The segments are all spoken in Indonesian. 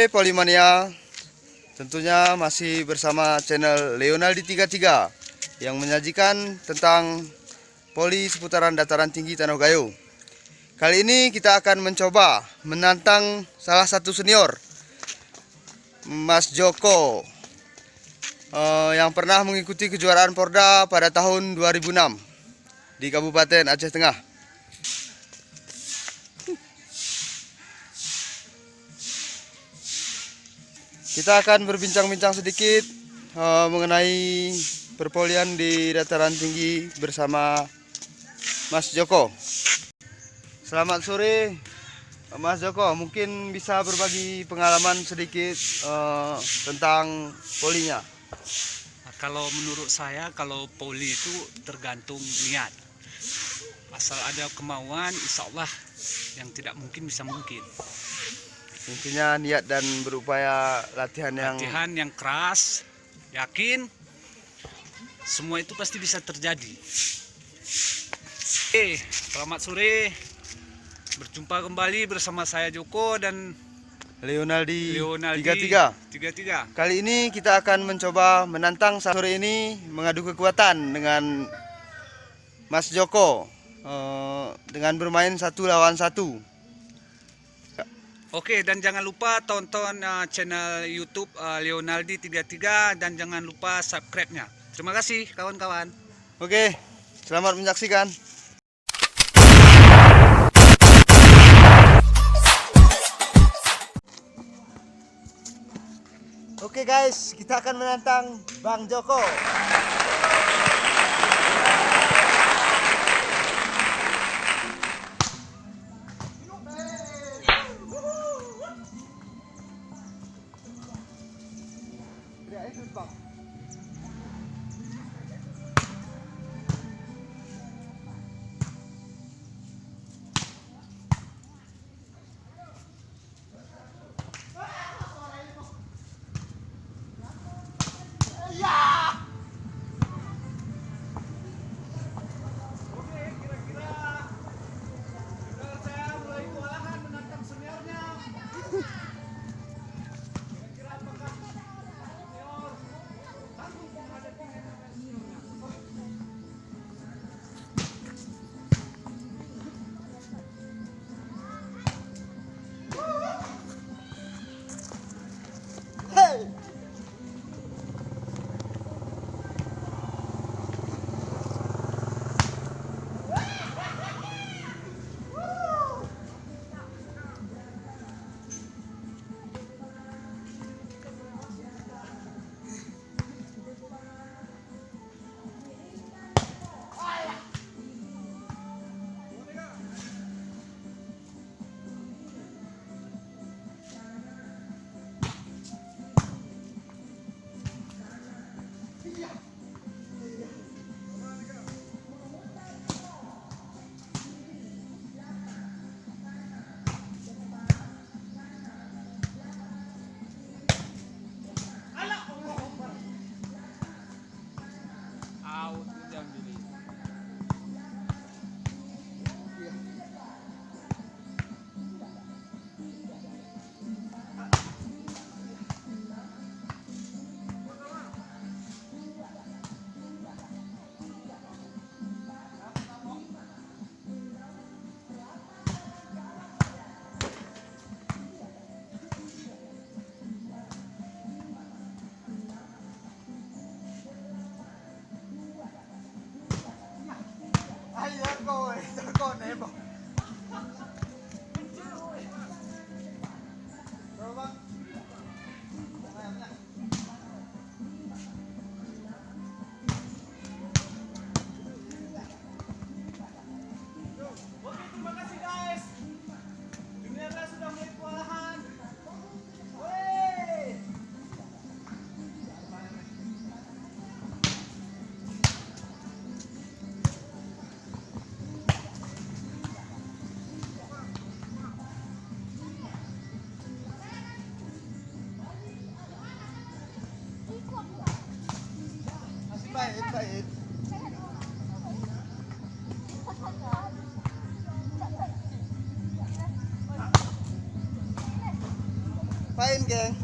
Oke, Polimania, tentunya masih bersama channel Leonaldi 33 yang menyajikan tentang poli seputaran dataran tinggi Tanah Gayo. Kali ini kita akan mencoba menantang salah satu senior, Mas Joko, yang pernah mengikuti kejuaraan Porda pada tahun 2006 di Kabupaten Aceh Tengah. Kita akan berbincang-bincang sedikit mengenai perpolian di dataran tinggi bersama Mas Joko. Selamat sore, Mas Joko. Mungkin bisa berbagi pengalaman sedikit tentang polinya. Kalau menurut saya, kalau poli itu tergantung niat. Asal ada kemauan, insya Allah yang tidak mungkin bisa mungkin. Intinya niat dan berupaya latihan yang keras, yakin, semua itu pasti bisa terjadi. Selamat sore, berjumpa kembali bersama saya Joko dan Leonaldi 33. Kali ini kita akan mencoba menantang sore ini mengadu kekuatan dengan Mas Joko dengan bermain 1 lawan 1. Oke, dan jangan lupa tonton channel YouTube Leonaldi 33 dan jangan lupa subscribe-nya. Terima kasih kawan-kawan. Oke, selamat menyaksikan. Oke guys, kita akan menantang Bang Joko. Baik. Baik. Main, geng.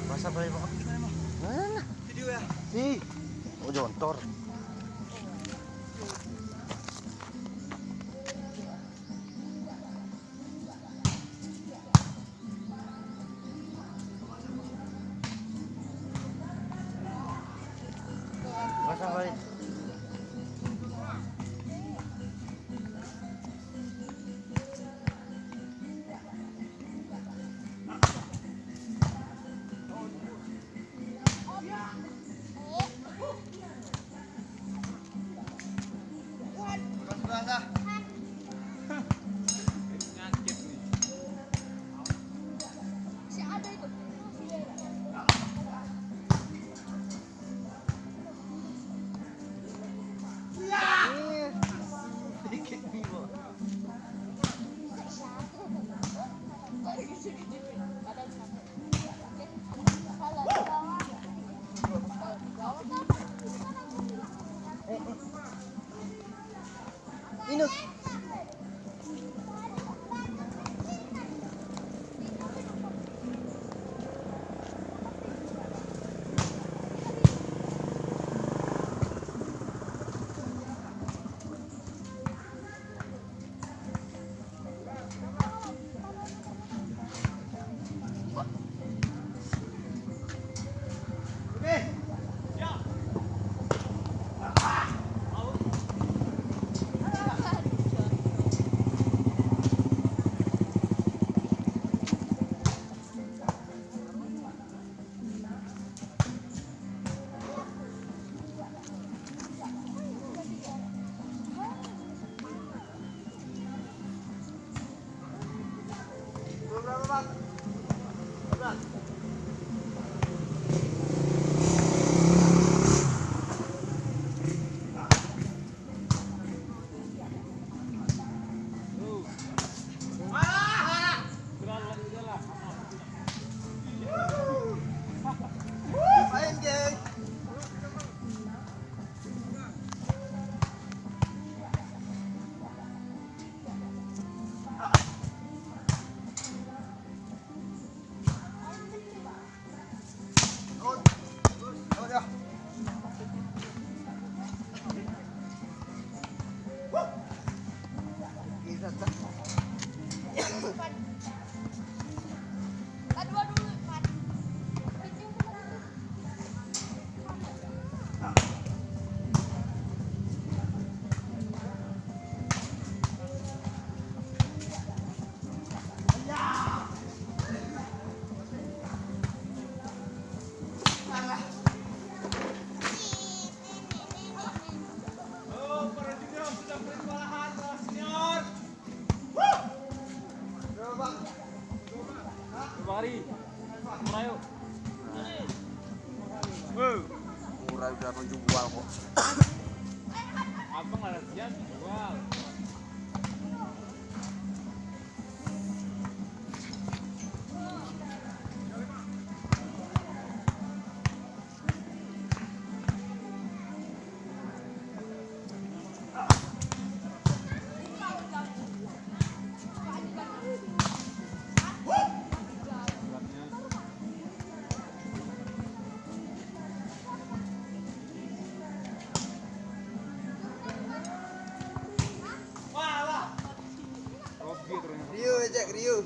Masa balik Pak? Mana? Video ya. Ih. Oh, jontor. Masa balik? Basah. Dikit nih, Pak. Ini. Berapa, Bang? Berapa? Main, geng. Murah udah menjual kok. Abang ada siap jual. Rio, Jack, Rio.